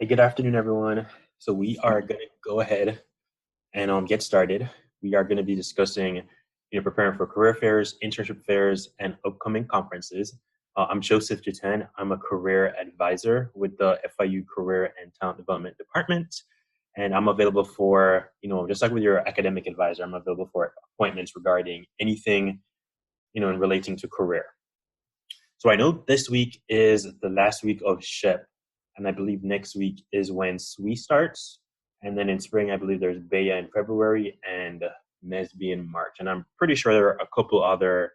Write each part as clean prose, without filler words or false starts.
Hey, good afternoon, everyone. So we are going to go ahead and get started. We are going to be discussing, preparing for career fairs, internship fairs, and upcoming conferences. I'm Joseph Jutan. I'm a career advisor with the FIU Career and Talent Development Department, and I'm available for, just like with your academic advisor, I'm available for appointments regarding anything, in relating to career. So I know this week is the last week of SHIP, and I believe next week is when SWE starts. And then in spring, I believe there's BEA in February and NESB in March. And I'm pretty sure there are a couple other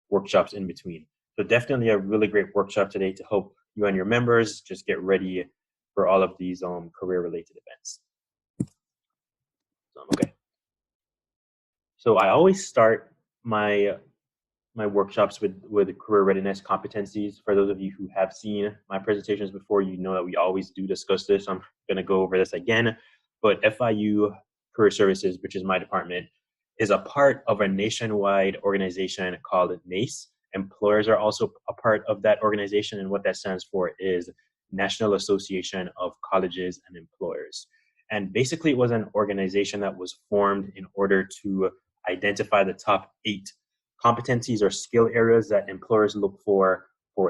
workshops in between. So definitely a really great workshop today to help you and your members just get ready for all of these career-related events. Okay. So I always start my workshops with career readiness competencies. For those of you who have seen my presentations before, you know that we always do discuss this. I'm going to go over this again, but FIU Career Services, which is my department, is a part of a nationwide organization called NACE. Employers are also a part of that organization, and what that stands for is National Association of Colleges and Employers. And basically, it was an organization that was formed in order to identify the top 8 competencies or skill areas that employers look for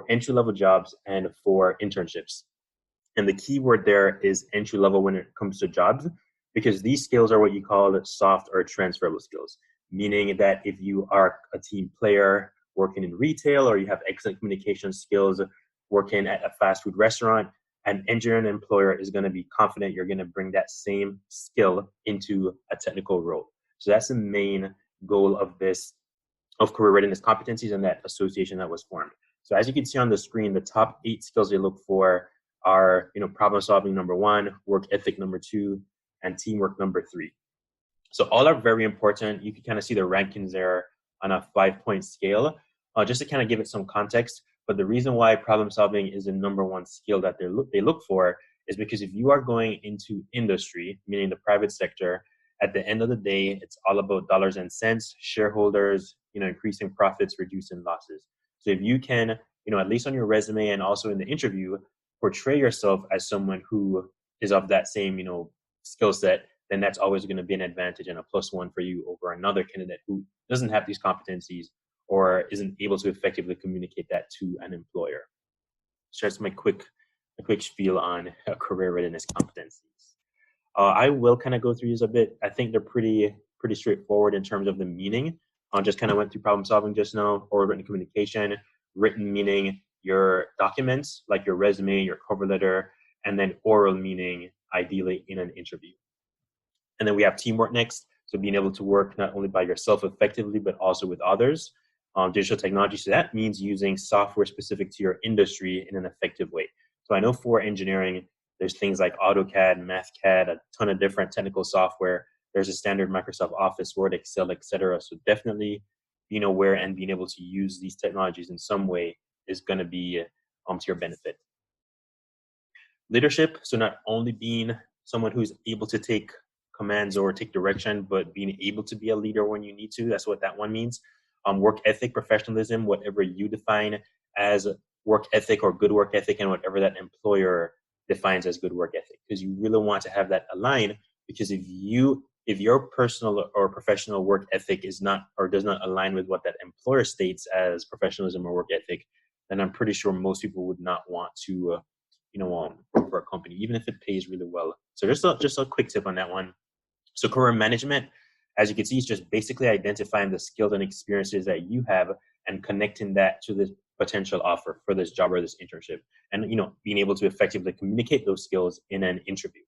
entry-level jobs and for internships. And the key word there is entry-level when it comes to jobs, because these skills are what you call soft or transferable skills, meaning that if you are a team player working in retail or you have excellent communication skills working at a fast food restaurant, an engineering employer is going to be confident you're going to bring that same skill into a technical role. So that's the main goal of career readiness competencies and that association that was formed. So as you can see on the screen, the top 8 skills they look for are, problem solving number 1, work ethic number 2, and teamwork number 3. So all are very important. You can kind of see the rankings there on a 5-point scale, just to kind of give it some context. But the reason why problem solving is the number 1 skill that they look for is because if you are going into industry, meaning the private sector, at the end of the day, it's all about dollars and cents, shareholders, increasing profits, reducing losses. So if you can, at least on your resume and also in the interview, portray yourself as someone who is of that same, skill set, then that's always going to be an advantage and a +1 for you over another candidate who doesn't have these competencies or isn't able to effectively communicate that to an employer. So that's my quick spiel on career readiness competencies. I will kind of go through these a bit. I think they're pretty straightforward in terms of the meaning. I just kind of went through problem solving just now, or written communication. Written meaning your documents, like your resume, your cover letter, and then oral meaning ideally in an interview. And then we have teamwork next. So being able to work not only by yourself effectively, but also with others. Digital technology, so that means using software specific to your industry in an effective way. So I know for engineering, there's things like AutoCAD, MathCAD, a ton of different technical software. There's a standard Microsoft Office, Word, Excel, etc. So definitely being aware and being able to use these technologies in some way is going to be to your benefit. Leadership, so not only being someone who's able to take commands or take direction, but being able to be a leader when you need to. That's what that one means. Work ethic, professionalism, whatever you define as work ethic or good work ethic, and whatever that employer defines as good work ethic, because you really want to have that align. Because if your personal or professional work ethic is not or does not align with what that employer states as professionalism or work ethic, then I'm pretty sure most people would not want to work for a company, even if it pays really well. So just a quick tip on that one. So career management, as you can see, is just basically identifying the skills and experiences that you have and connecting that to the potential offer for this job or this internship, and being able to effectively communicate those skills in an interview.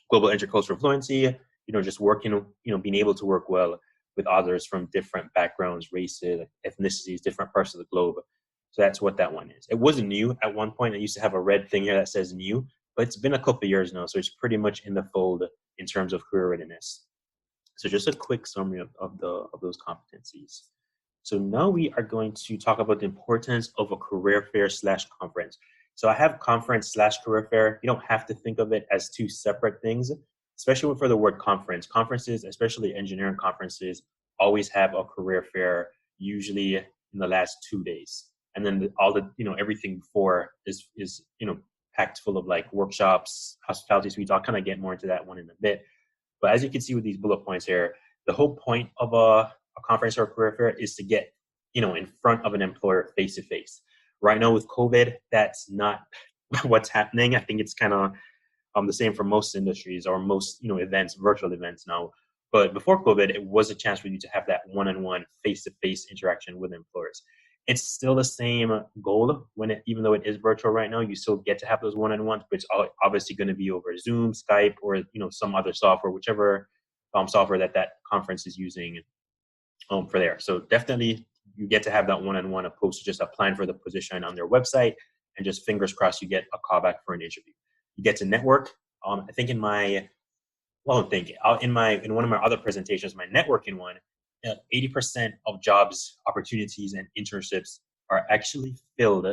Global intercultural fluency, just working, being able to work well with others from different backgrounds, races, ethnicities, different parts of the globe. So that's what that one is. It wasn't new at one point. I used to have a red thing here that says new, but it's been a couple of years now, so it's pretty much in the fold in terms of career readiness. So just a quick summary of those competencies. So now we are going to talk about the importance of a career fair / conference. So I have conference / career fair. You don't have to think of it as 2 separate things, especially for the word conference. Conferences, especially engineering conferences, always have a career fair, usually in the last 2 days. And then all the, everything before is packed full of like workshops, hospitality suites. I'll kind of get more into that one in a bit. But as you can see with these bullet points here, the whole point of a conference or a career fair is to get, in front of an employer face to face. Right now with COVID, that's not what's happening. I think it's kind of the same for most industries or most, events, virtual events now. But before COVID, it was a chance for you to have that one-on-one, face-to-face interaction with employers. It's still the same goal even though it is virtual right now, you still get to have those one-on-ones, but it's obviously going to be over Zoom, Skype, or some other software, whichever software that conference is using for there. So definitely you get to have that one-on-one opposed to just applying for the position on their website and just fingers crossed you get a call back for an interview. You get to network. I think in one of my other presentations, my networking one, 80% of jobs, opportunities, and internships are actually filled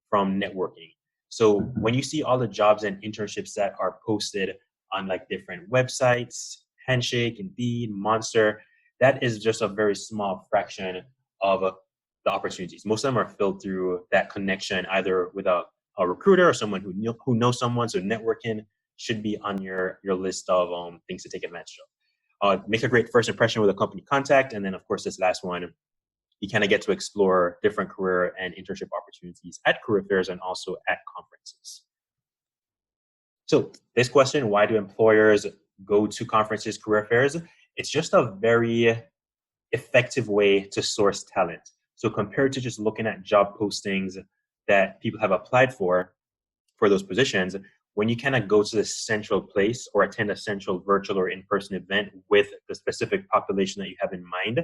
from networking. So when you see all the jobs and internships that are posted on like different websites, Handshake, Indeed, Monster, that is just a very small fraction of the opportunities. Most of them are filled through that connection, either with a recruiter or someone who knows someone. So networking should be on your list of things to take advantage of. Make a great first impression with a company contact. And then, of course, this last one, you kind of get to explore different career and internship opportunities at career fairs and also at conferences. So this question, why do employers go to conferences, career fairs? It's just a very effective way to source talent. So compared to just looking at job postings that people have applied for those positions, when you kind of go to the central place or attend a central virtual or in-person event with the specific population that you have in mind,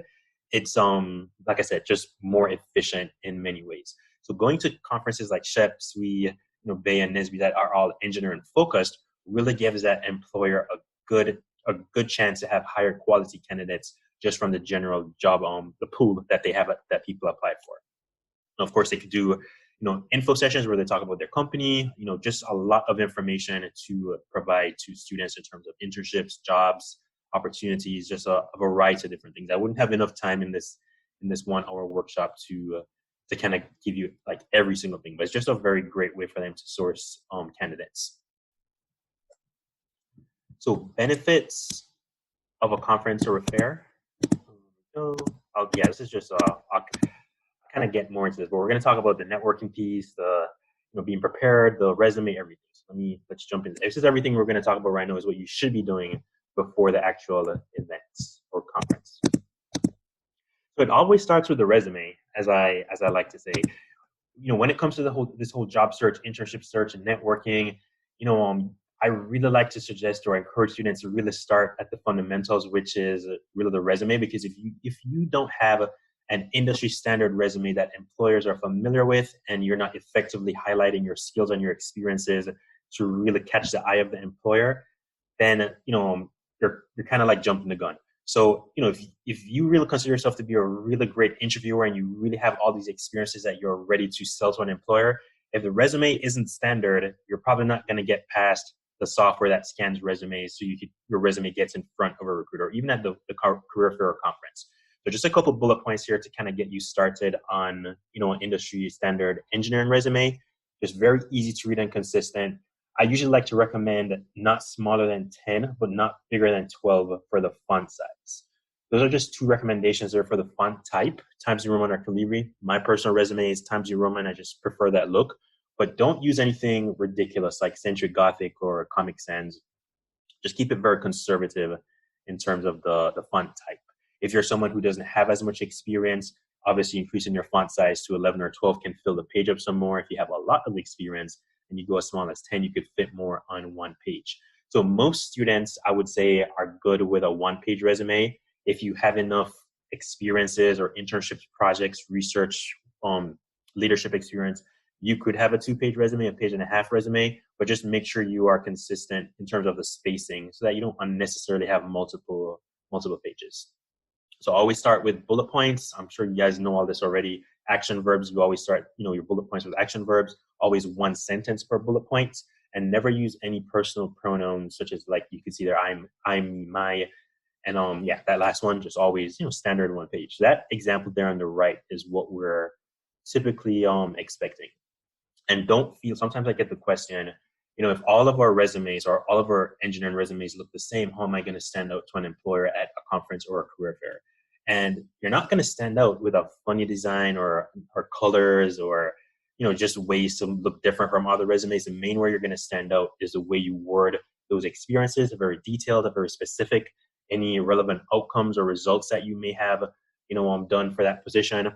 it's like I said, just more efficient in many ways. So going to conferences like SHEP, SWE, Bay and NSBE that are all engineering focused really gives that employer a good chance to have higher quality candidates just from the general job the pool that they have that people applied for. And of course, they could do info sessions where they talk about their company, just a lot of information to provide to students in terms of internships, jobs, opportunities, just a variety of different things. I wouldn't have enough time in this 1 hour workshop to kind of give you like every single thing, but it's just a very great way for them to source candidates. So benefits of a conference or a fair. This is just I'll kind of get more into this, but we're going to talk about the networking piece, the being prepared, the resume, everything. So let's jump into this. Is everything we're going to talk about right now is what you should be doing before the actual events or conference. So it always starts with the resume, as I like to say. When it comes to this whole job search, internship search, and networking, I really like to suggest or encourage students to really start at the fundamentals, which is really the resume. Because if you don't have an industry standard resume that employers are familiar with, and you're not effectively highlighting your skills and your experiences to really catch the eye of the employer, then you're kind of like jumping the gun. So if you really consider yourself to be a really great interviewer and you really have all these experiences that you're ready to sell to an employer, if the resume isn't standard, you're probably not going to get past the software that scans resumes so your resume gets in front of a recruiter, or even at the career fair or conference. So just a couple bullet points here to kind of get you started on an industry standard engineering resume. Just very easy to read and consistent. I usually like to recommend not smaller than 10, but not bigger than 12 for the font size. Those are just two recommendations there for the font type, Times New Roman or Calibri. My personal resume is Times New Roman. I just prefer that look. But don't use anything ridiculous like Century Gothic or Comic Sans. Just keep it very conservative in terms of the font type. If you're someone who doesn't have as much experience, obviously increasing your font size to 11 or 12 can fill the page up some more. If you have a lot of experience and you go as small as 10, you could fit more on one page. So most students, I would say, are good with a one-page resume. If you have enough experiences or internships, projects, research, leadership experience, you could have a 2-page resume, a 1.5-page resume, but just make sure you are consistent in terms of the spacing so that you don't unnecessarily have multiple pages. So always start with bullet points. I'm sure you guys know all this already. Action verbs, you always start, your bullet points with action verbs, always one sentence per bullet point, and never use any personal pronouns such as like you can see there, I'm, my, and that last one, just always, standard one page. That example there on the right is what we're typically expecting. And don't feel, sometimes I get the question, if all of our resumes or all of our engineering resumes look the same, how am I going to stand out to an employer at a conference or a career fair? And you're not going to stand out with a funny design or colors or, just ways to look different from other resumes. The main way you're going to stand out is the way you word those experiences, very detailed, very specific, any relevant outcomes or results that you may have, done for that position.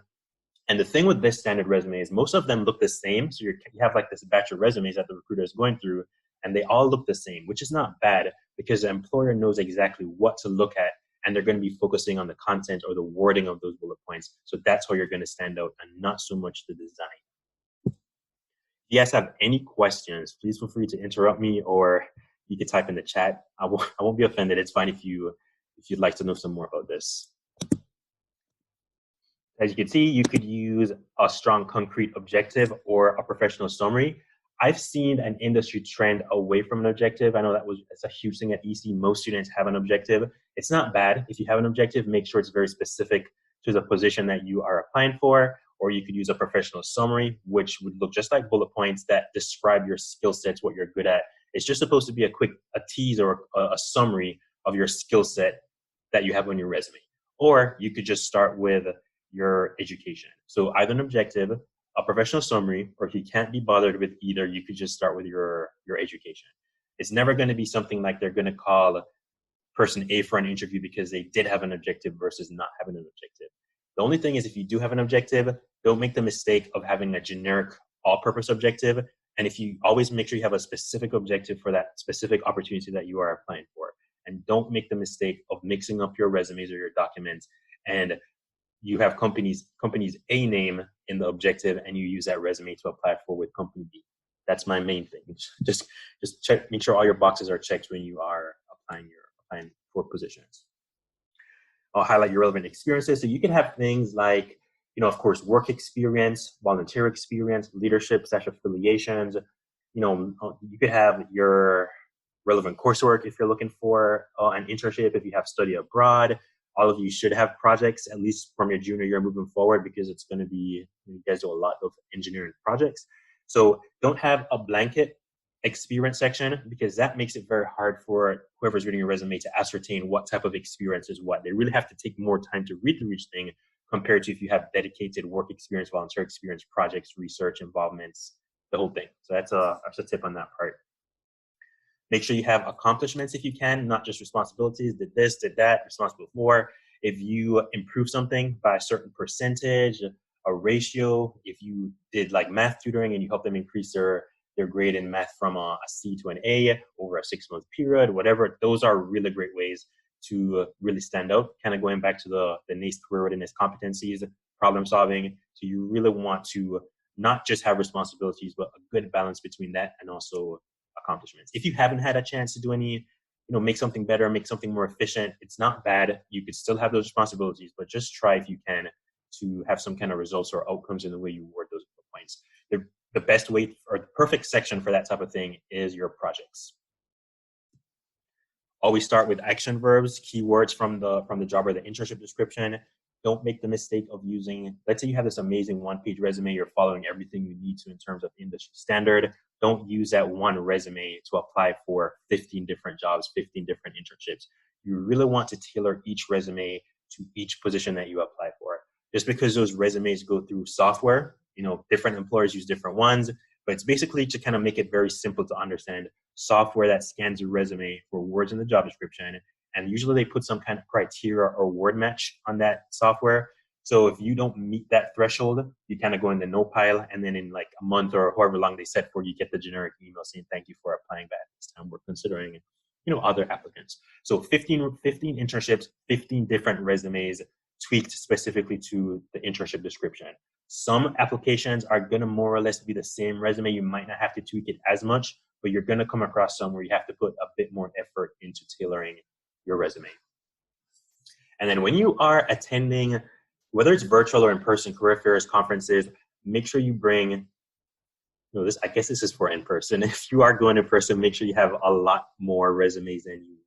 And the thing with this standard resume is most of them look the same. So you have like this batch of resumes that the recruiter is going through, and they all look the same, which is not bad because the employer knows exactly what to look at, and they're going to be focusing on the content or the wording of those bullet points. So that's how you're going to stand out and not so much the design. If you guys have any questions, please feel free to interrupt me or you can type in the chat. I won't be offended. It's fine if you'd like to know some more about this. As you can see, you could use a strong concrete objective or a professional summary. I've seen an industry trend away from an objective. I know it's a huge thing at EC. Most students have an objective. It's not bad. If you have an objective, make sure it's very specific to the position that you are applying for, or you could use a professional summary, which would look just like bullet points that describe your skill sets, what you're good at. It's just supposed to be a tease or a summary of your skill set that you have on your resume. Or you could just start with your education. So either an objective, a professional summary, or if you can't be bothered with either, you could just start with your education. It's never going to be something like they're going to call person A for an interview because they did have an objective versus not having an objective. The only thing is if you do have an objective, don't make the mistake of having a generic all-purpose objective. And if you always make sure you have a specific objective for that specific opportunity that you are applying for. And don't make the mistake of mixing up your resumes or your documents and you have companies A name in the objective and you use that resume to apply for with company B. That's my main thing. Just check, make sure all your boxes are checked when you are applying for positions. I'll highlight your relevant experiences. So you can have things like, of course, work experience, volunteer experience, leadership / affiliations. You could have your relevant coursework if you're looking for an internship, if you have study abroad. All of you should have projects, at least from your junior year moving forward, because it's going to be, you guys do a lot of engineering projects. So don't have a blanket experience section because that makes it very hard for whoever's reading your resume to ascertain what type of experience is what. They really have to take more time to read through each thing compared to if you have dedicated work experience, volunteer experience, projects, research, involvements, the whole thing. So that's a tip on that part. Make sure you have accomplishments if you can, not just responsibilities, did this, did that, responsible for. If you improve something by a certain percentage, a ratio, if you did like math tutoring and you help them increase their grade in math from a C to an A over a 6-month period, whatever, those are really great ways to really stand out. Kind of going back to the NACE career readiness competencies, problem solving. So you really want to not just have responsibilities, but a good balance between that and also accomplishments. If you haven't had a chance to do any, make something better, make something more efficient, it's not bad. You could still have those responsibilities, but just try if you can to have some kind of results or outcomes in the way you word those points. The best way or the perfect section for that type of thing is your projects. Always start with action verbs, keywords from the job or the internship description. Don't make the mistake of using, let's say you have this amazing one-page resume, you're following everything you need to in terms of industry standard. Don't use that one resume to apply for 15 different jobs, 15 different internships. You really want to tailor each resume to each position that you apply for. Just because those resumes go through software, different employers use different ones, but it's basically to kind of make it very simple to understand software that scans your resume for words in the job description. And usually they put some kind of criteria or word match on that software. So if you don't meet that threshold, you kind of go in the no pile. And then in like a month or however long they set for, you get the generic email saying, thank you for applying back. This time we're considering, other applicants. So 15 internships, 15 different resumes tweaked specifically to the internship description. Some applications are going to more or less be the same resume. You might not have to tweak it as much, but you're going to come across some where you have to put a bit more effort into tailoring your resume. And then when you are attending, whether it's virtual or in-person career fairs, conferences, make sure you bring, I guess this is for in-person. If you are going in person, make sure you have a lot more resumes than you need.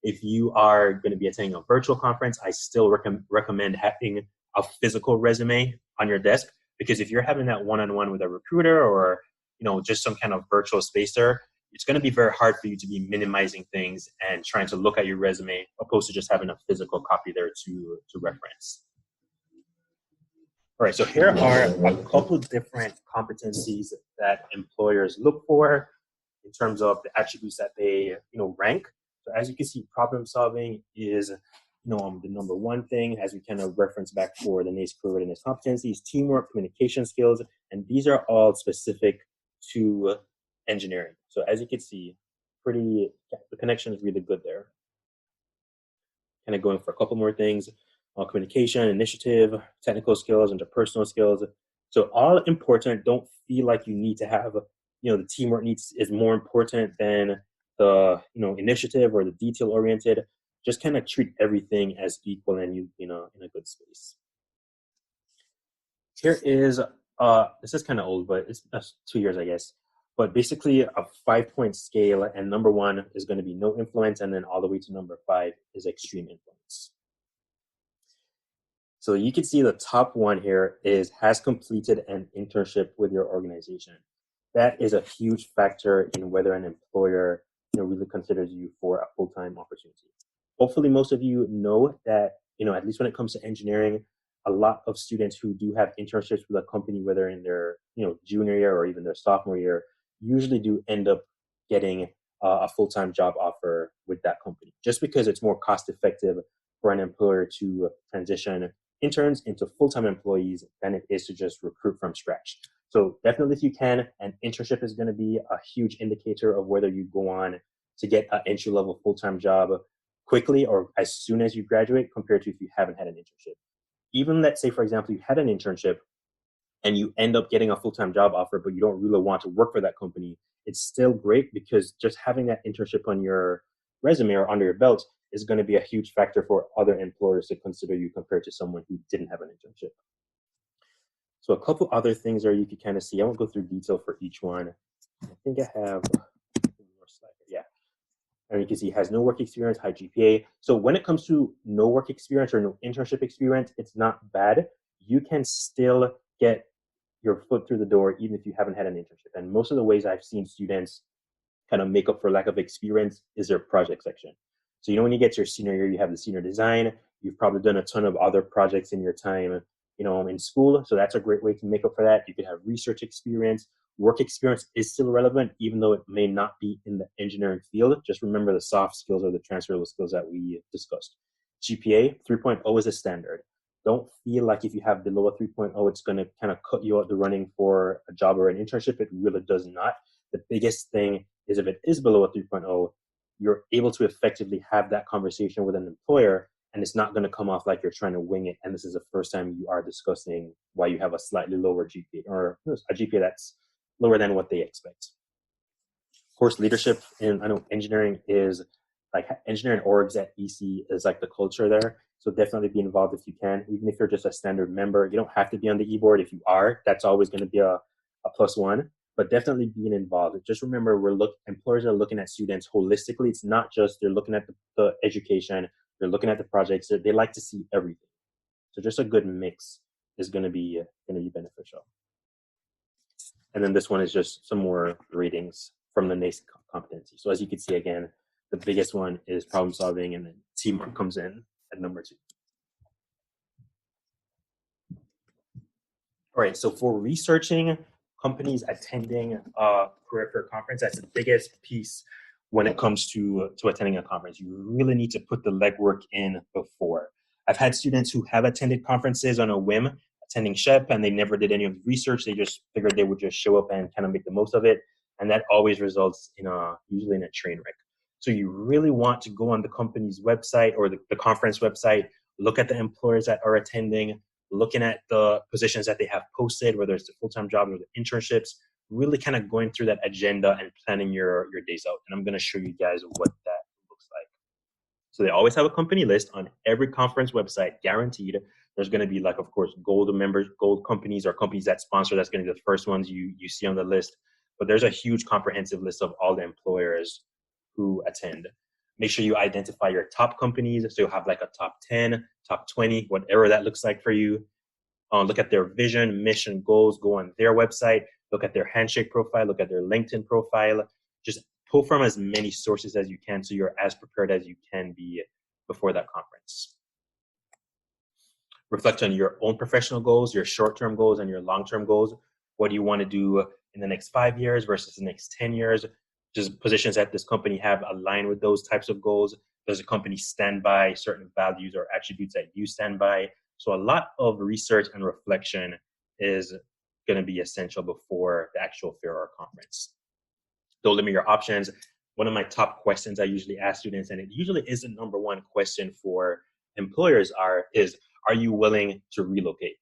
If you are going to be attending a virtual conference, I still recommend having a physical resume on your desk, because if you're having that one-on-one with a recruiter or, just some kind of virtual spacer, it's going to be very hard for you to be minimizing things and trying to look at your resume opposed to just having a physical copy there to reference. All right, so here are a couple of different competencies that employers look for in terms of the attributes that they rank. So as you can see, problem solving is the number one thing, as we kind of reference back for the NACE career readiness competencies, teamwork, communication skills, and these are all specific to engineering. So as you can see, the connection is really good there. Kind of going for a couple more things, communication, initiative, technical skills, interpersonal skills. So all important. Don't feel like you need to have, the teamwork is more important than the, initiative or the detail oriented. Just kind of treat everything as equal and in a good space. Here is, this is kind of old, but it's 2 years, I guess. But basically a 5-point scale, and number 1 is going to be no influence, and then all the way to number 5 is extreme influence. So you can see the top one here is has completed an internship with your organization. That is a huge factor in whether an employer really considers you for a full-time opportunity. Hopefully most of you know that, at least when it comes to engineering, a lot of students who do have internships with a company, whether in their junior year or even their sophomore year, usually do end up getting a full-time job offer with that company, just because it's more cost-effective for an employer to transition interns into full-time employees than it is to just recruit from scratch. So definitely, if you can, an internship is going to be a huge indicator of whether you go on to get an entry-level full-time job quickly or as soon as you graduate compared to if you haven't had an internship. Even let's say, for example, you had an internship and you end up getting a full-time job offer, but you don't really want to work for that company, it's still great because just having that internship on your resume or under your belt is going to be a huge factor for other employers to consider you compared to someone who didn't have an internship. So a couple other things there you can kind of see. I won't go through detail for each one. I think I have more slide here. Yeah. And you can see has no work experience, high GPA. So when it comes to no work experience or no internship experience, it's not bad. You can still get your foot through the door even if you haven't had an internship. And most of the ways I've seen students kind of make up for lack of experience is their project section. So when you get to your senior year, you have the senior design. You've probably done a ton of other projects in your time, in school. So that's a great way to make up for that. You could have research experience. Work experience is still relevant, even though it may not be in the engineering field. Just remember the soft skills or the transferable skills that we discussed. GPA 3.0 is a standard. Don't feel like if you have below a 3.0, it's going to kind of cut you out the running for a job or an internship. It really does not. The biggest thing is if it is below a 3.0, you're able to effectively have that conversation with an employer, and it's not going to come off like you're trying to wing it. And this is the first time you are discussing why you have a slightly lower GPA or a GPA that's lower than what they expect. Of course, leadership in engineering is like engineering orgs at EC is like the culture there. So definitely be involved if you can, even if you're just a standard member. You don't have to be on the e-board. If you are, that's always going to be a +1. But definitely being involved. Just remember, employers are looking at students holistically. It's not just they're looking at the education, they're looking at the projects. They like to see everything. So just a good mix is going to be beneficial. And then this one is just some more ratings from the NACE competency. So as you can see, again, the biggest one is problem solving, and then teamwork comes in at number 2. All right, so for researching companies attending a career fair conference, that's the biggest piece when it comes to attending a conference. You really need to put the legwork in before. I've had students who have attended conferences on a whim, attending SHEP, and they never did any of the research. They just figured they would just show up and kind of make the most of it. And that always results in usually in a train wreck. So you really want to go on the company's website or the conference website, look at the employers that are attending, looking at the positions that they have posted, whether it's the full-time job or the internships, really kind of going through that agenda and planning your days out. And I'm going to show you guys what that looks like. So they always have a company list on every conference website, guaranteed. There's going to be, like, of course, gold companies or companies that sponsor. That's going to be the first ones you see on the list. But there's a huge comprehensive list of all the employers who attend. Make sure you identify your top companies. So you'll have like a top 10, top 20, whatever that looks like for you. Look at their vision, mission, goals. Go on their website. Look at their handshake profile. Look at their LinkedIn profile. Just pull from as many sources as you can so you're as prepared as you can be before that conference. Reflect on your own professional goals, your short-term goals, and your long-term goals. What do you want to do in the next 5 years versus the next 10 years? Does positions at this company have aligned with those types of goals? Does the company stand by certain values or attributes that you stand by? So a lot of research and reflection is going to be essential before the actual fair or conference. Don't limit your options. One of my top questions I usually ask students, and it usually is the number one question for employers, is, are you willing to relocate?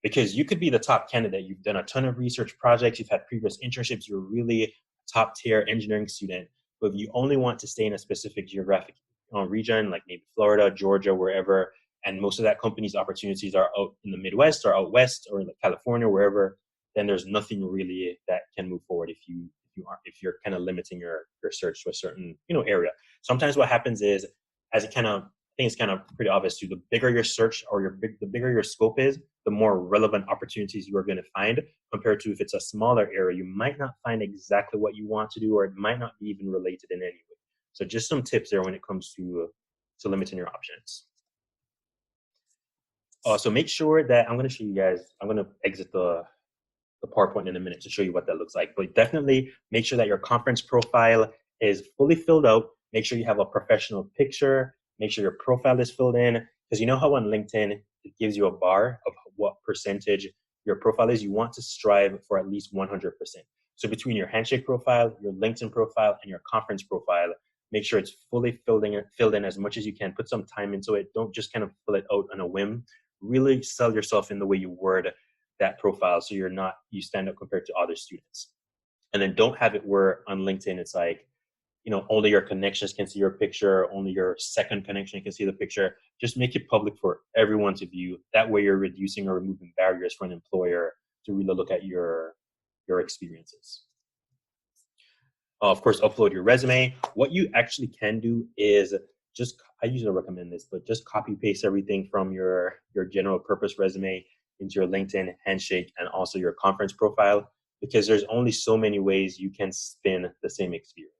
Because you could be the top candidate. You've done a ton of research projects. You've had previous internships. You're really a top tier engineering student. But if you only want to stay in a specific geographic region, like maybe Florida, Georgia, wherever, and most of that company's opportunities are out in the Midwest or out West or in California, wherever, then there's nothing really that can move forward if you're kind of limiting your search to a certain area. Sometimes what happens is, as it kind of, I think it's kind of pretty obvious too, the bigger your search or the bigger your scope is, the more relevant opportunities you are going to find, compared to if it's a smaller area, you might not find exactly what you want to do, or it might not be even related in any way. So just some tips there when it comes to limiting your options. So make sure that I'm going to show you guys, I'm going to exit the PowerPoint in a minute to show you what that looks like. But definitely make sure that your conference profile is fully filled out. Make sure you have a professional picture. Make sure your profile is filled in, because you know how on LinkedIn, it gives you a bar of what percentage your profile is. You want to strive for at least 100%. So between your Handshake profile, your LinkedIn profile, and your conference profile, make sure it's fully filled in as much as you can. Put some time into it. Don't just kind of fill it out on a whim. Really sell yourself in the way you word that profile, so you stand out compared to other students. And then don't have it where on LinkedIn it's like, only your connections can see your picture, only your second connection can see the picture. Just make it public for everyone to view. That way you're reducing or removing barriers for an employer to really look at your experiences. Of course, upload your resume. What you actually can do is I usually recommend this, but just copy paste everything from your general purpose resume into your LinkedIn, Handshake, and also your conference profile, because there's only so many ways you can spin the same experience.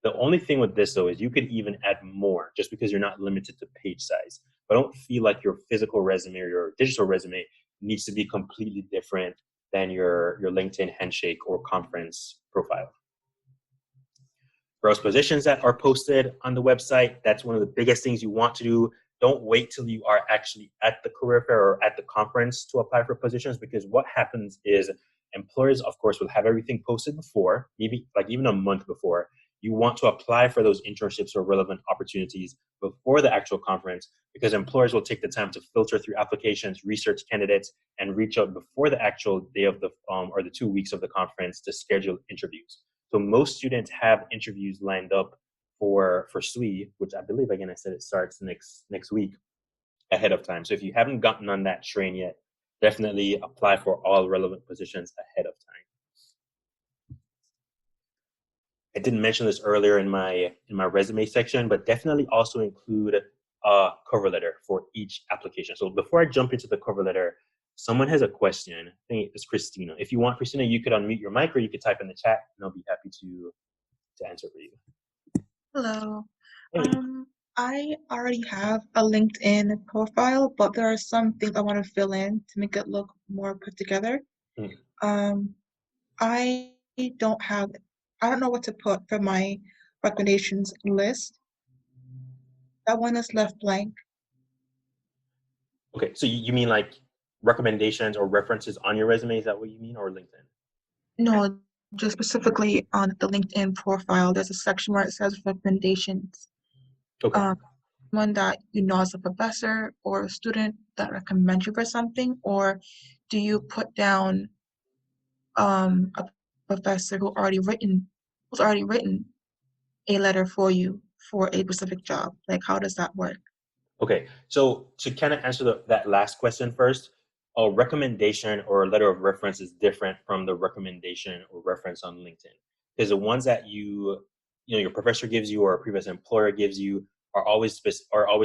The only thing with this, though, is you could even add more, just because you're not limited to page size. But don't feel like your physical resume or your digital resume needs to be completely different than your LinkedIn, Handshake, or conference profile. Browse positions that are posted on the website. That's one of the biggest things you want to do. Don't wait till you are actually at the career fair or at the conference to apply for positions, because what happens is employers, of course, will have everything posted before, maybe like even a month before. You want to apply for those internships or relevant opportunities before the actual conference, because employers will take the time to filter through applications, research candidates, and reach out before the actual day of the or the 2 weeks of the conference to schedule interviews. So most students have interviews lined up for SWE, which I believe, again, I said it starts next week, ahead of time. So if you haven't gotten on that train yet, definitely apply for all relevant positions ahead of time. I didn't mention this earlier in my resume section, but definitely also include a cover letter for each application. So before I jump into the cover letter, someone has a question. I think it's Christina. If you want, Christina, you could unmute your mic, or you could type in the chat, and I'll be happy to answer for you. Hello. Hey. I already have a LinkedIn profile, but there are some things I want to fill in to make it look more put together. I don't know what to put for my recommendations list. That one is left blank. Okay, so you mean like recommendations or references on your resume? Is that what you mean, or LinkedIn? No, just specifically on the LinkedIn profile, there's a section where it says recommendations. Okay. One that you know as a professor or a student that recommends you for something, or do you put down a professor who's already written a letter for you for a specific job? Like, how does that work? Okay, so to kind of answer that last question first, a recommendation or a letter of reference is different from the recommendation or reference on LinkedIn, because the ones that your professor gives you or a previous employer gives you are always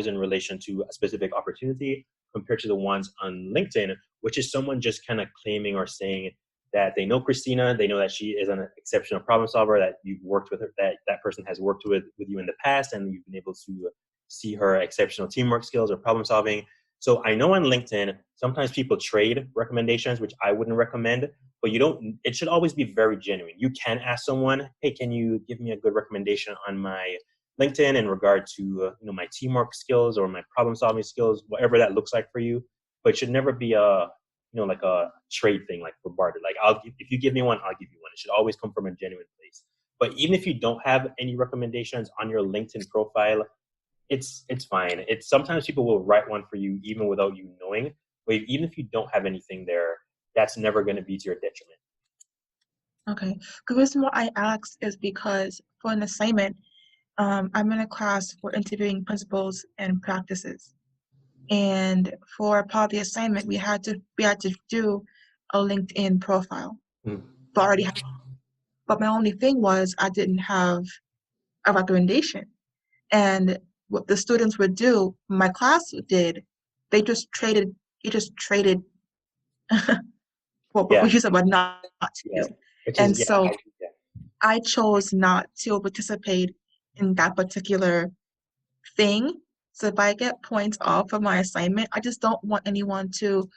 in relation to a specific opportunity, compared to the ones on LinkedIn, which is someone just kind of claiming or saying that they know Christina, they know that she is an exceptional problem solver, that you've worked with her, that person has worked with you in the past, and you've been able to see her exceptional teamwork skills or problem solving. So I know on LinkedIn, sometimes people trade recommendations, which I wouldn't recommend, but it should always be very genuine. You can ask someone, hey, can you give me a good recommendation on my LinkedIn in regard to my teamwork skills or my problem solving skills, whatever that looks like for you. But it should never be like a trade thing, like for barter. Like if you give me one, I'll give you one. It should always come from a genuine place. But even if you don't have any recommendations on your LinkedIn profile, it's fine. It's sometimes people will write one for you even without you knowing. But even if you don't have anything there, that's never going to be to your detriment. Okay. The reason why I asked is because for an assignment, I'm in a class for interviewing principles and practices. And for part of the assignment, we had to do a LinkedIn profile. Mm. But my only thing was I didn't have a recommendation. And what the students would do, my class did, they just traded. You just traded. Well, Yeah, we use the word not yeah. to. Which is And yeah, so yeah. I chose not to participate in that particular thing. So if I get points off of my assignment, I just don't want anyone to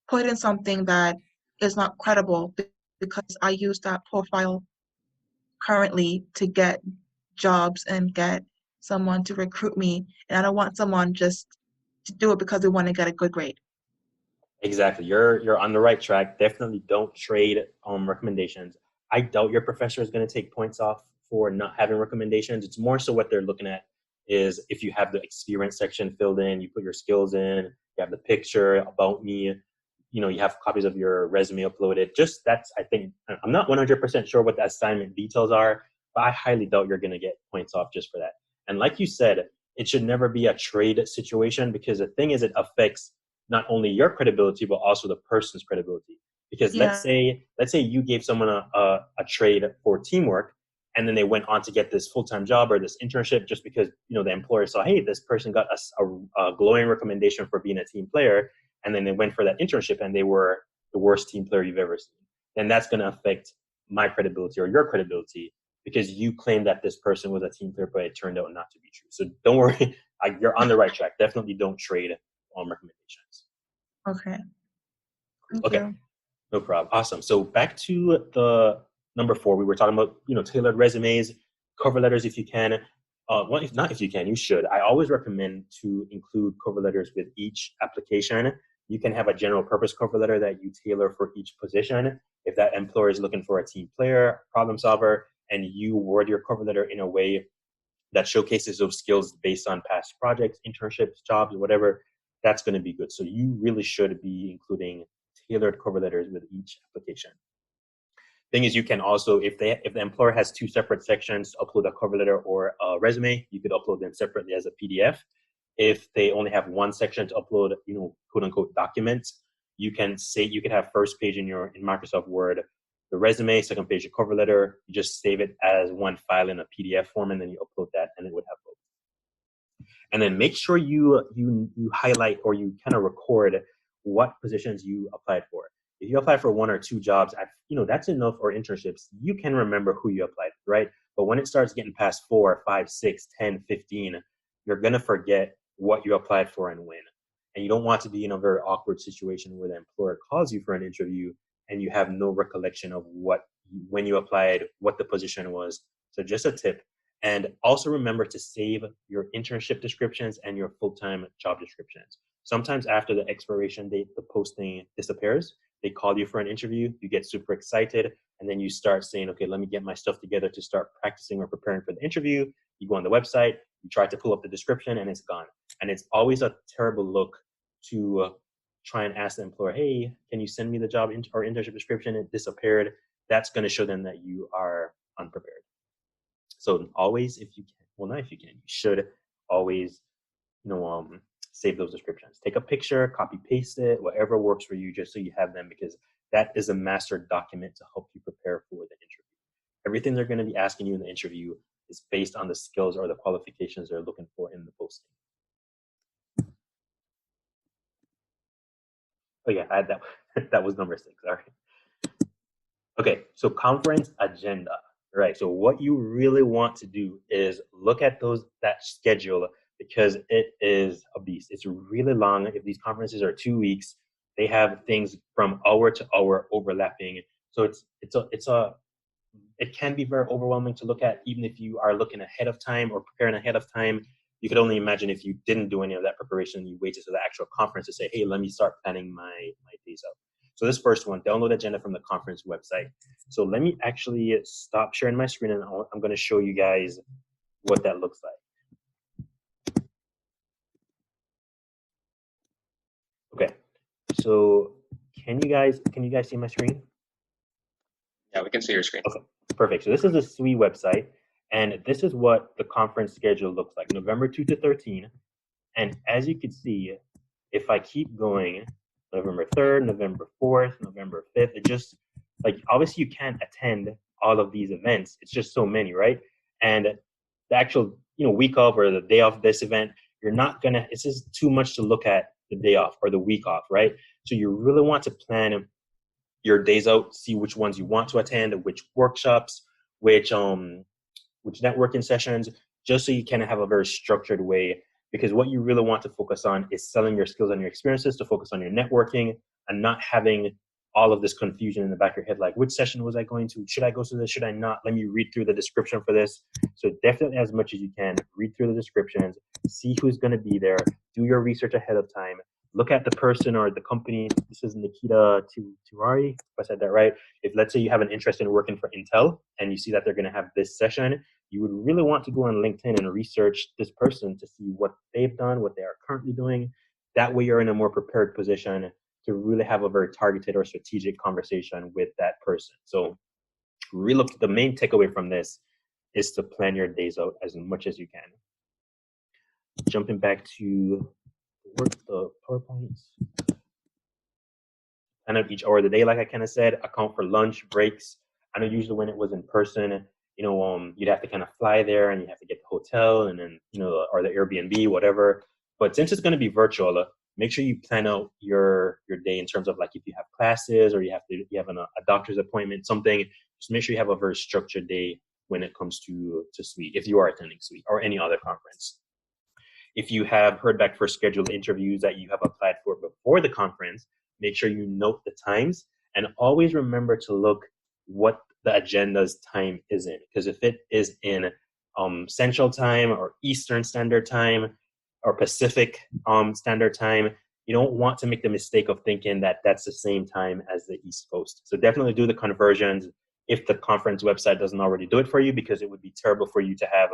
put in something that is not credible because I use that profile currently to get jobs and get someone to recruit me. And I don't want someone just to do it because they want to get a good grade. Exactly. You're on the right track. Definitely don't trade recommendations. I doubt your professor is going to take points off for not having recommendations. It's more so what they're looking at is if you have the experience section filled in, you put your skills in, you have the picture about me, you have copies of your resume uploaded. Just that's, I think, I'm not 100% sure what the assignment details are, but I highly doubt you're going to get points off just for that. And like you said, it should never be a trade situation because the thing is it affects not only your credibility but also the person's credibility. Because let's Yeah, say you gave someone a trade for teamwork, and then they went on to get this full-time job or this internship just because the employer saw, hey, this person got a glowing recommendation for being a team player, and then they went for that internship and they were the worst team player you've ever seen. Then that's going to affect my credibility or your credibility because you claimed that this person was a team player, but it turned out not to be true. So don't worry, you're on the right track. Definitely don't trade recommendations. okay. Thank Okay, you. no problem. Awesome. So back to the number 4, we were talking about tailored resumes, cover letters if you can. Well, if not, if you can, you should. I always recommend to include cover letters with each application. You can have a general purpose cover letter that you tailor for each position. If that employer is looking for a team player, problem solver, and you word your cover letter in a way that showcases those skills based on past projects, internships, jobs, whatever, that's going to be good. So you really should be including tailored cover letters with each application. Thing is, you can also, if the employer has 2 separate sections to upload a cover letter or a resume, you could upload them separately as a PDF. If they only have 1 section to upload, quote unquote documents, you can have first page in Microsoft Word, the resume, second page, your cover letter. You just save it as one file in a PDF form, and then you upload that, and it would have both. And then make sure you highlight or you kind of record what positions you applied for. If you apply for 1 or 2 jobs, that's enough, or internships, you can remember who you applied for, right? But when it starts getting past 4, 5, 6, 10, 15, you're going to forget what you applied for and when. And you don't want to be in a very awkward situation where the employer calls you for an interview and you have no recollection of when you applied, what the position was. So just a tip. And also remember to save your internship descriptions and your full-time job descriptions. Sometimes after the expiration date, the posting disappears. They call you for an interview, you get super excited, and then you start saying, okay, let me get my stuff together to start practicing or preparing for the interview. You go on the website, you try to pull up the description, and it's gone. And it's always a terrible look to try and ask the employer, hey, can you send me the job or internship description? It disappeared. That's going to show them that you are unprepared. So always, if you can, well, not if you can, you should always, save those descriptions. Take a picture, copy paste it, whatever works for you, just so you have them, because that is a master document to help you prepare for the interview. Everything they're going to be asking you in the interview is based on the skills or the qualifications they're looking for in the posting. Oh yeah, I had that. That was number 6. All right. Okay, so conference agenda, right? So what you really want to do is look at that schedule because it is a beast. It's really long. If these conferences are 2 weeks, they have things from hour to hour overlapping. So it can be very overwhelming to look at, even if you are looking ahead of time or preparing ahead of time. You could only imagine if you didn't do any of that preparation, you waited to the actual conference to say, hey, let me start planning my days out. So this first one, download agenda from the conference website. So let me actually stop sharing my screen and I'm going to show you guys what that looks like. Okay, so can you guys see my screen? Yeah, we can see your screen. Okay, perfect. So this is the SWE website, and this is what the conference schedule looks like, November 2 to 13. And as you can see, if I keep going, November 3rd, November 4th, November 5th, it just, like, obviously you can't attend all of these events. It's just so many, right? And the actual, week of or the day of this event, it's just too much to look at the day off or the week off, right? So you really want to plan your days out, see which ones you want to attend, which workshops, which networking sessions, just so you can have a very structured way. Because what you really want to focus on is selling your skills and your experiences, to focus on your networking and not having all of this confusion in the back of your head, like, which session was I going to? Should I go to this? Should I not? Let me read through the description for this. So definitely, as much as you can, read through the descriptions, see who's going to be there, do your research ahead of time, look at the person or the company. This is Nikita Turari, if I said that right. If, let's say, you have an interest in working for Intel and you see that they're going to have this session, you would really want to go on LinkedIn and research this person to see what they've done, what they are currently doing. That way you're in a more prepared position to really have a very targeted or strategic conversation with that person. So really, the main takeaway from this is to plan your days out as much as you can. Jumping back to the PowerPoints. I know each hour of the day, like I kind of said, account for lunch, breaks. I know usually when it was in person, you'd have to kind of fly there and you have to get the hotel and then, or the Airbnb, whatever. But since it's going to be virtual, make sure you plan out your day in terms of, like, if you have classes or you have a doctor's appointment, something. Just make sure you have a very structured day when it comes to SWE, if you are attending SWE or any other conference. If you have heard back for scheduled interviews that you have applied for before the conference, make sure you note the times and always remember to look what the agenda's time is in. Because if it is in Central Time or Eastern Standard Time or Pacific Standard Time, you don't want to make the mistake of thinking that that's the same time as the East Coast. So definitely do the conversions if the conference website doesn't already do it for you, because it would be terrible for you to have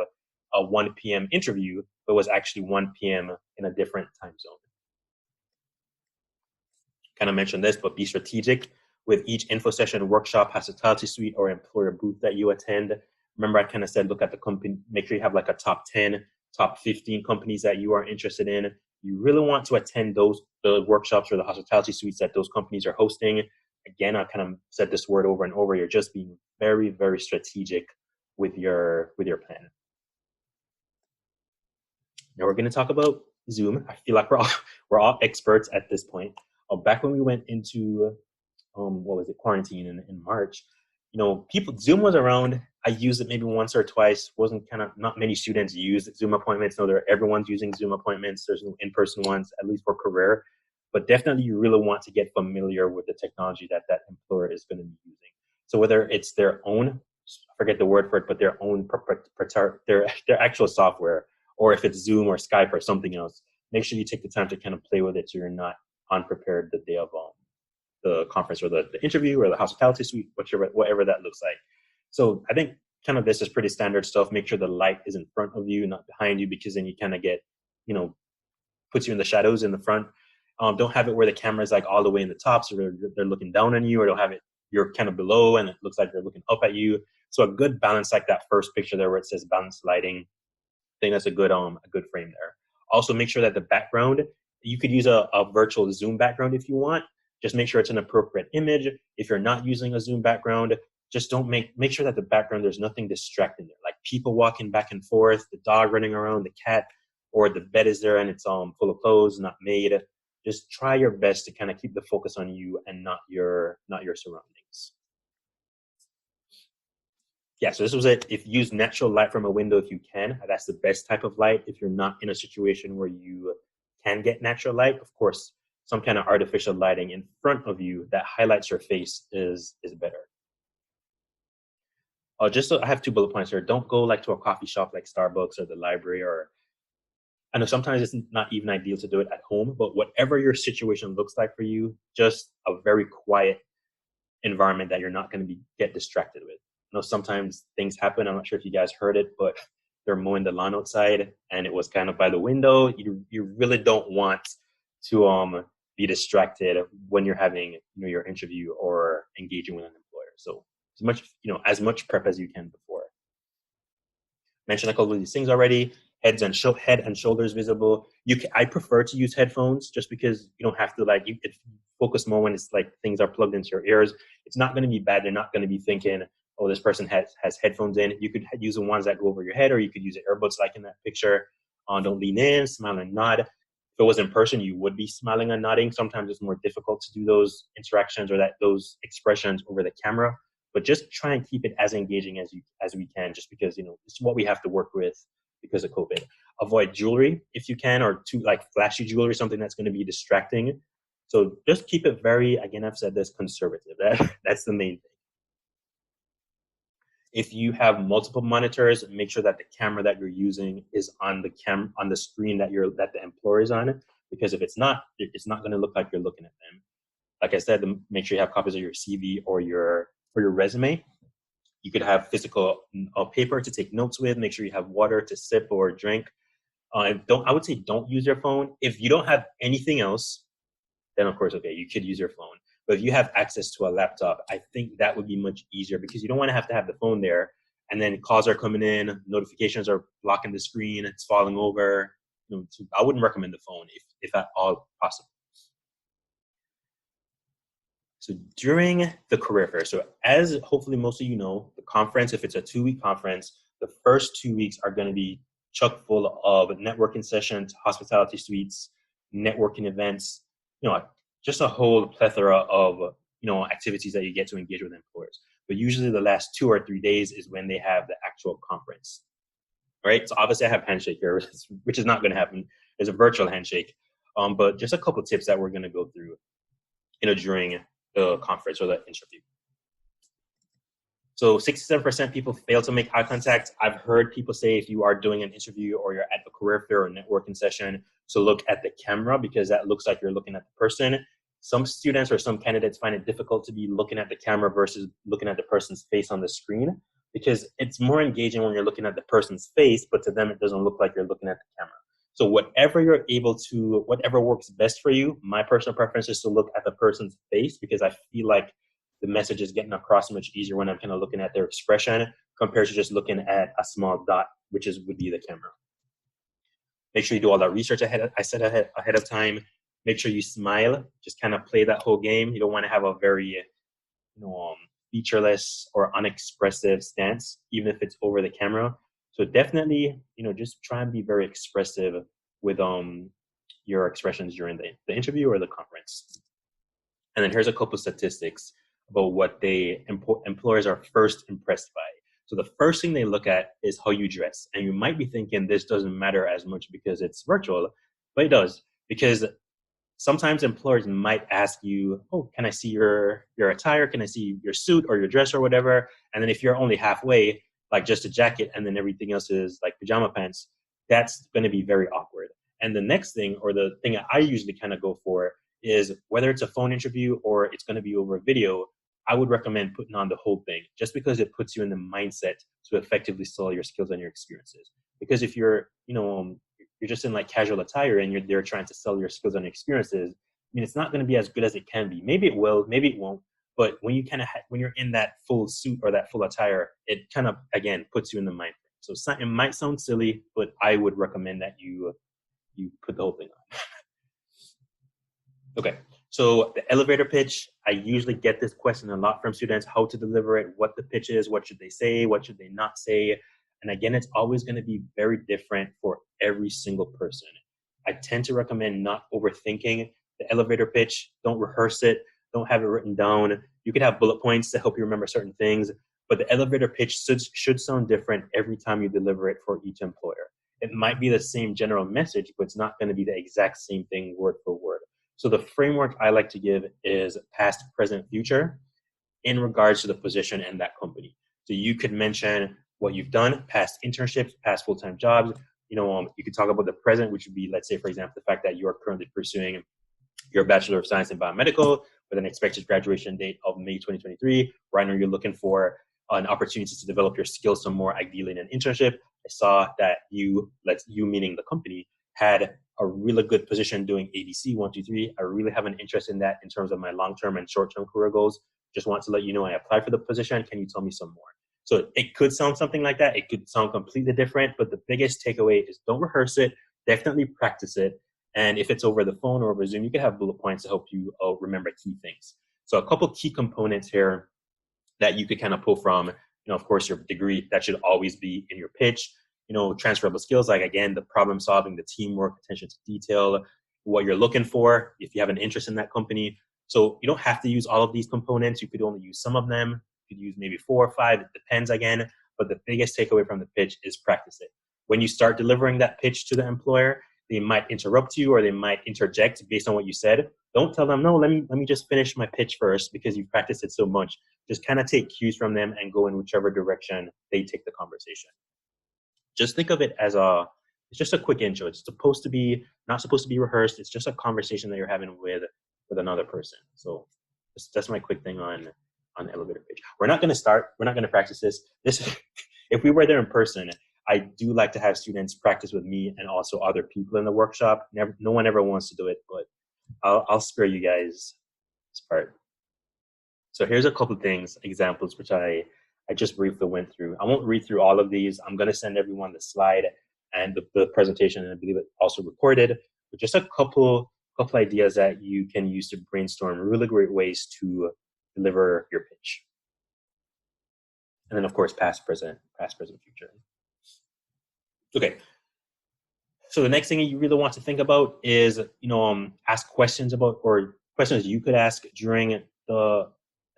a 1 p.m. interview, but was actually 1 p.m. in a different time zone. Kind of mentioned this, but be strategic with each info session, workshop, hospitality suite, or employer booth that you attend. Remember, I kind of said, look at the company, make sure you have like a top 10, top 15 companies that you are interested in. You really want to attend the workshops or the hospitality suites that those companies are hosting. Again, I kind of said this word over and over. You're just being very, very strategic with your plan. Now we're going to talk about Zoom. I feel like we're all experts at this point. Back when we went into quarantine in March, Zoom was around. I used it maybe once or twice. Not many students used Zoom appointments. No, everyone's using Zoom appointments. There's no in-person ones, at least for career. But definitely, you really want to get familiar with the technology that employer is going to be using. So whether it's their own, I forget the word for it, but their own their actual software, or if it's Zoom or Skype or something else, make sure you take the time to kind of play with it so you're not unprepared the day of the conference or the interview or the hospitality suite, whatever that looks like. So I think kind of this is pretty standard stuff. Make sure the light is in front of you, not behind you, because then you kind of get, puts you in the shadows in the front. Don't have it where the camera is like all the way in the top, so they're looking down on you, or don't have it, you're kind of below and it looks like they're looking up at you. So a good balance, like that first picture there where it says balanced lighting, I think that's a good frame there. Also, make sure that the background, you could use a virtual Zoom background if you want. Just make sure it's an appropriate image. If you're not using a Zoom background, just don't make sure that the background, there's nothing distracting there, like people walking back and forth, the dog running around, the cat, or the bed is there and it's full of clothes, not made. Just try your best to kind of keep the focus on you and not your surroundings. Yeah, so this was it. If you use natural light from a window, if you can, that's the best type of light. If you're not in a situation where you can get natural light, of course, some kind of artificial lighting in front of you that highlights your face is better. Just so I have 2 bullet points here. Don't go like to a coffee shop like Starbucks or the library, or I know sometimes it's not even ideal to do it at home, but whatever your situation looks like for you, just a very quiet environment that you're not going to get distracted with. I know sometimes things happen. I'm not sure if you guys heard it, but they're mowing the lawn outside and it was kind of by the window. You really don't want to be distracted when you're having your interview or engaging with an employer. So as much prep as you can before. Mentioned a couple of these things already. Head and shoulders visible. I prefer to use headphones just because you don't have to focus more when it's like things are plugged into your ears. It's not going to be bad. They're not going to be thinking, oh, this person has headphones in. You could use the ones that go over your head, or you could use the earbuds like in that picture. Don't lean in, smile and nod. If it was in person, you would be smiling and nodding. Sometimes it's more difficult to do those interactions or those expressions over the camera. But just try and keep it as engaging as we can, just because it's what we have to work with because of COVID. Avoid jewelry if you can, or too flashy jewelry, something that's going to be distracting. So just keep it very, again, I've said this, conservative. That's the main thing. If you have multiple monitors, make sure that the camera that you're using is on the screen that the employer is on, because if it's not going to look like you're looking at them. Like I said, make sure you have copies of your CV or your resume. You could have physical paper to take notes with. Make sure you have water to sip or drink. I would say don't use your phone. If you don't have anything else, then of course, okay, you could use your phone. But if you have access to a laptop, I think that would be much easier, because you don't want to have the phone there and then calls are coming in, notifications are blocking the screen, it's falling over. I wouldn't recommend the phone if at all possible. So during the career fair, so as hopefully most of you know, the conference, if it's a 2-week conference, the first 2 weeks are going to be chock full of networking sessions, hospitality suites, networking events, just a whole plethora of, activities that you get to engage with employers. But usually the last 2 or 3 days is when they have the actual conference. All right. So obviously I have handshake here, which is not going to happen. There's a virtual handshake. But just a couple of tips that we're going to go through, during the conference or the interview. So 67% people fail to make eye contact. I've heard people say if you are doing an interview or you're at a career fair or networking session, so look at the camera, because that looks like you're looking at the person. Some students or some candidates find it difficult to be looking at the camera versus looking at the person's face on the screen, because it's more engaging when you're looking at the person's face, but to them it doesn't look like you're looking at the camera. So whatever works best for you, my personal preference is to look at the person's face, because I feel like the message is getting across much easier when I'm kind of looking at their expression compared to just looking at a small dot, which would be the camera. Make sure you do all that research ahead of time. Make sure you smile. Just kind of play that whole game. You don't want to have a very, featureless or unexpressive stance, even if it's over the camera. So definitely, just try and be very expressive with your expressions during the interview or the conference. And then here's a couple of statistics about what employers are first impressed by. So the first thing they look at is how you dress. And you might be thinking this doesn't matter as much because it's virtual, but it does, because sometimes employers might ask you, oh, can I see your attire? Can I see your suit or your dress or whatever? And then if you're only halfway, like just a jacket and then everything else is like pajama pants, that's going to be very awkward. And the next thing, or the thing that I usually kind of go for, is whether it's a phone interview or it's going to be over video, I would recommend putting on the whole thing, just because it puts you in the mindset to effectively sell your skills and your experiences. Because if you're just in like casual attire and you're there trying to sell your skills and experiences, it's not going to be as good as it can be. Maybe it will, maybe it won't. But when you're in that full suit or that full attire, it kind of, again, puts you in the mind frame. So it might sound silly, but I would recommend that you put the whole thing on. Okay, so the elevator pitch, I usually get this question a lot from students, how to deliver it, what the pitch is, what should they say, what should they not say. And again, it's always going to be very different for every single person. I tend to recommend not overthinking the elevator pitch. Don't rehearse it. Don't have it written down. You could have bullet points to help you remember certain things, but the elevator pitch should sound different every time you deliver it for each employer. It might be the same general message, but it's not going to be the exact same thing word for word. So the framework I like to give is past, present, future in regards to the position and that company. So you could mention what you've done, past internships, past full-time jobs. You could talk about the present, which would be, let's say, for example, the fact that you are currently pursuing your Bachelor of Science in Biomedical with an expected graduation date of May 2023. Right now, you're looking for an opportunity to develop your skills some more, ideally in an internship. I saw that you meaning the company, had a really good position doing ABC 1, 2, 3. I really have an interest in that in terms of my long-term and short-term career goals. Just want to let you know I applied for the position. Can you tell me some more? So it could sound something like that. It could sound completely different, but the biggest takeaway is don't rehearse it. Definitely practice it. And if it's over the phone or over Zoom, you can have bullet points to help you remember key things. So a couple key components here that you could kind of pull from, of course, your degree, that should always be in your pitch. Transferable skills, like, again, the problem solving, the teamwork, attention to detail, what you're looking for, if you have an interest in that company. So you don't have to use all of these components. You could only use some of them. You could use maybe 4 or 5. It depends, again. But the biggest takeaway from the pitch is practice it. When you start delivering that pitch to the employer, they might interrupt you or they might interject based on what you said. Don't tell them, no, let me just finish my pitch first because you've practiced it so much. Just kind of take cues from them and go in whichever direction they take the conversation. Just think of it as it's just a quick intro. It's not supposed to be rehearsed. It's just a conversation that you're having with another person. So that's my quick thing on the elevator pitch. We're not going to practice this. If we were there in person, I do like to have students practice with me and also other people in the workshop. No one ever wants to do it, but I'll spare you guys this part. So here's a couple of things, examples, which I just briefly went through. I won't read through all of these. I'm going to send everyone the slide and the presentation, and I believe it's also recorded. But just a couple ideas that you can use to brainstorm really great ways to deliver your pitch. And then, of course, past, present, future. Okay. So the next thing you really want to think about is, ask questions about, or questions you could ask during the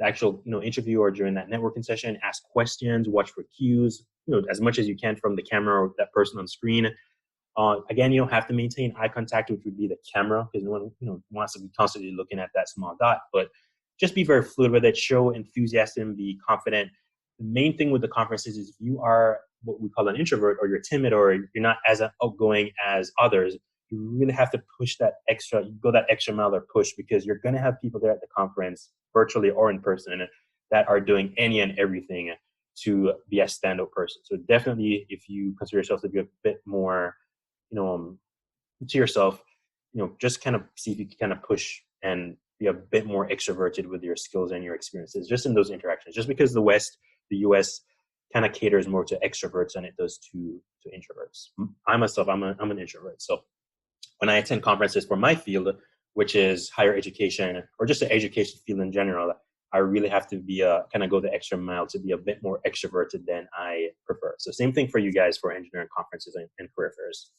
actual, interview or during that networking session. Ask questions, watch for cues, as much as you can from the camera or that person on screen. Again, you don't have to maintain eye contact, which would be the camera, because no one, wants to be constantly looking at that small dot. But just be very fluid with it. Show enthusiasm, be confident. The main thing with the conferences is if you are what we call an introvert, or you're timid, or you're not as outgoing as others, you really have to go that extra mile or push, because you're going to have people there at the conference, virtually or in person, that are doing any and everything to be a standout person. So definitely, if you consider yourself to be a bit more, to yourself, just kind of see if you can kind of push and be a bit more extroverted with your skills and your experiences, just in those interactions. Just because the US kind of caters more to extroverts than it does to introverts. I'm an introvert. So when I attend conferences for my field, which is higher education or just the education field in general, I really have to be kind of go the extra mile to be a bit more extroverted than I prefer. So same thing for you guys for engineering conferences and career fairs.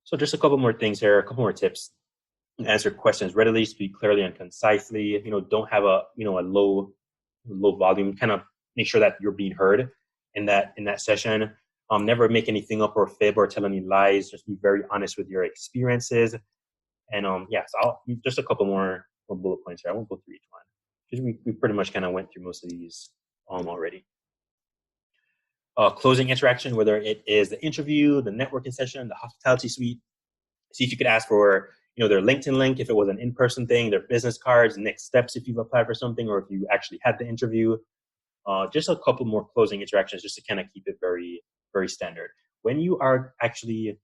So just a couple more things here, a couple more tips. Answer questions readily, speak clearly and concisely. Don't have a low volume. Kind of make sure that you're being heard in that session. Never make anything up or fib or tell any lies. Just be very honest with your experiences. And so I'll just a couple more bullet points here. I won't go through each one because we pretty much kind of went through most of these already. Closing interaction, whether it is the interview, the networking session, the hospitality suite. See if you could ask for their LinkedIn link if it was an in-person thing, their business cards, next steps if you've applied for something, or if you actually had the interview. Just a couple more closing interactions just to kind of keep it very, very standard. When you are actually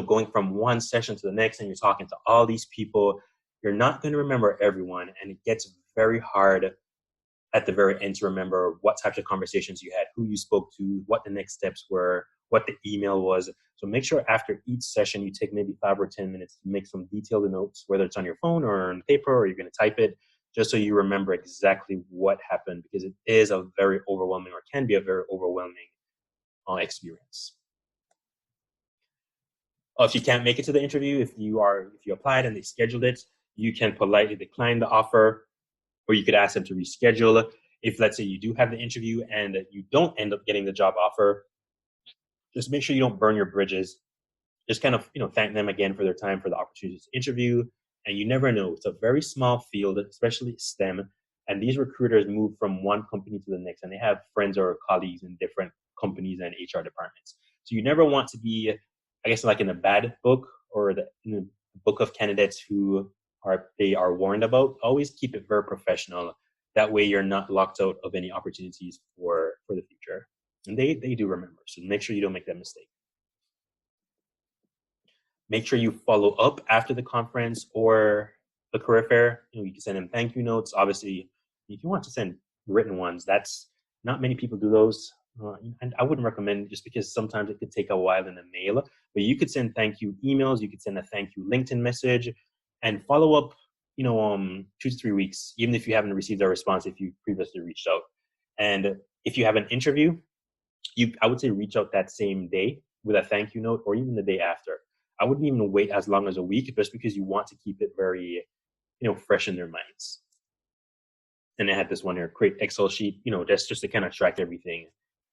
going from one session to the next and you're talking to all these people, you're not going to remember everyone, and it gets very hard at the very end to remember what types of conversations you had, who you spoke to, what the next steps were, what the email was. So make sure after each session you take maybe 5 or 10 minutes to make some detailed notes, whether it's on your phone or on paper or you're going to type it, just so you remember exactly what happened, because it is a very overwhelming, or can be a very overwhelming experience. If you can't make it to the interview, if you applied and they scheduled it, you can politely decline the offer. or you could ask them to reschedule. If, let's say, you do have the interview and you don't end up getting the job offer, just make sure you don't burn your bridges. Just kind of, thank them again for their time, for the opportunity to interview. And you never know. It's a very small field, especially STEM. And these recruiters move from one company to the next, and they have friends or colleagues in different companies and HR departments. So you never want to be, I guess, like in a bad book or in the book of candidates who they are warned about. Always keep it very professional. That way you're not locked out of any opportunities for the future. And they do remember. So make sure you don't make that mistake. Make sure you follow up after the conference or the career fair. You can send them thank you notes. Obviously, if you want to send written ones, that's not many people do those. And I wouldn't recommend, just because sometimes it could take a while in the mail. But you could send thank you emails. You could send a thank you LinkedIn message, and follow up. 2 to 3 weeks, even if you haven't received a response if you previously reached out. And if you have an interview, I would say reach out that same day with a thank you note, or even the day after. I wouldn't even wait as long as a week, just because you want to keep it very, fresh in their minds. And I had this one here, create Excel sheet, that's just to kind of track everything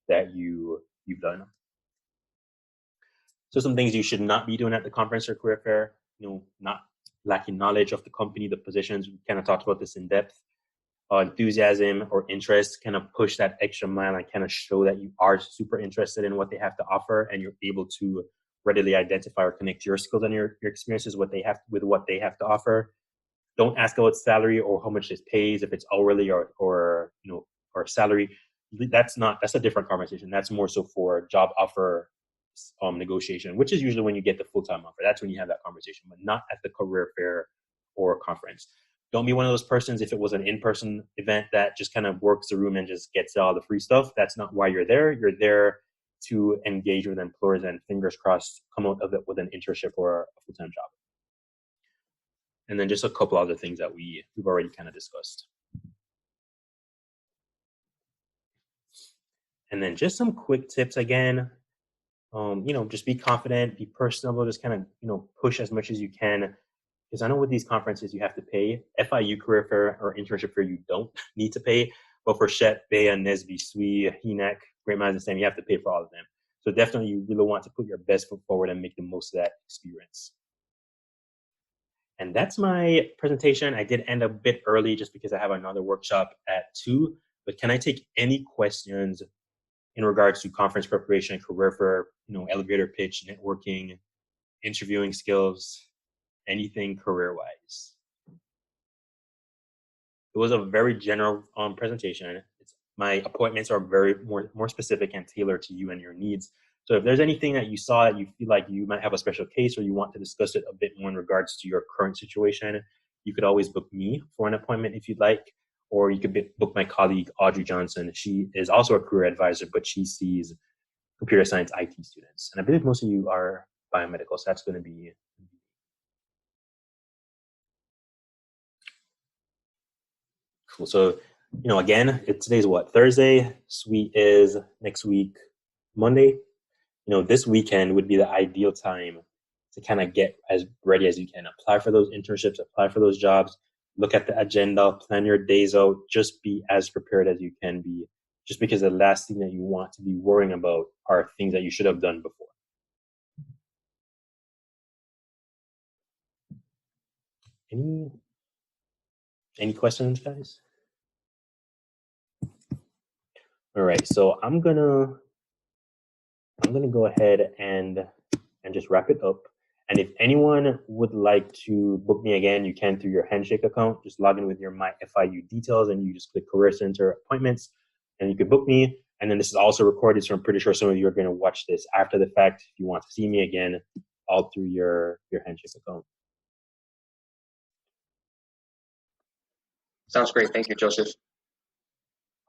that you've done. So some things you should not be doing at the conference or career fair, not lacking knowledge of the company, the positions. We kind of talked about this in depth. Enthusiasm or interest, kind of push that extra mile and kind of show that you are super interested in what they have to offer, and you're able to readily identify or connect your skills and your experiences with what they have to offer. Don't ask about salary or how much it pays, if it's hourly or salary. That's a different conversation. That's more so for job offer negotiation, which is usually when you get the full-time offer. That's when you have that conversation, but not at the career fair or conference. Don't be one of those persons, if it was an in-person event, that just kind of works the room and just gets all the free stuff. That's not why you're there. You're there to engage with employers and, fingers crossed, come out of it with an internship or a full-time job. And then just a couple other things that we've already kind of discussed. And then just some quick tips again. Just be confident, be personable, just kind of, push as much as you can. Because I know with these conferences you have to pay. FIU career fair or internship fair, you don't need to pay. But for Chet, Bea, Nesby, SWE, HENAC, Great Minds, and STEM, you have to pay for all of them. So definitely you really want to put your best foot forward and make the most of that experience. And that's my presentation. I did end a bit early just because I have another workshop at 2. But can I take any questions in regards to conference preparation, career fair, elevator pitch, networking, interviewing skills, anything career-wise? It was a very general presentation. My appointments are very more specific and tailored to you and your needs. So if there's anything that you saw that you feel like you might have a special case, or you want to discuss it a bit more in regards to your current situation, you could always book me for an appointment if you'd like, or you could book my colleague, Audrey Johnson. She is also a career advisor, but she sees computer science IT students. And I believe most of you are biomedical, so that's going to be cool. So, again, today's what? Thursday. SWE is next week, Monday. This weekend would be the ideal time to kind of get as ready as you can. Apply for those internships, apply for those jobs, look at the agenda, plan your days out, just be as prepared as you can be. Just because the last thing that you want to be worrying about are things that you should have done before. Any questions, guys? All right, so I'm gonna go ahead and just wrap it up. And if anyone would like to book me again, you can through your Handshake account. Just log in with your My FIU details, and you just click Career Center Appointments, and you can book me. And then this is also recorded, so I'm pretty sure some of you are going to watch this after the fact if you want to see me again, all through your Handshake account. Sounds great. Thank you, Joseph.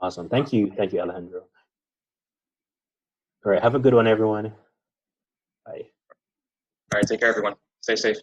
Awesome. Thank you, Alejandro. All right, have a good one, everyone. Bye. All right, take care, everyone. Stay safe.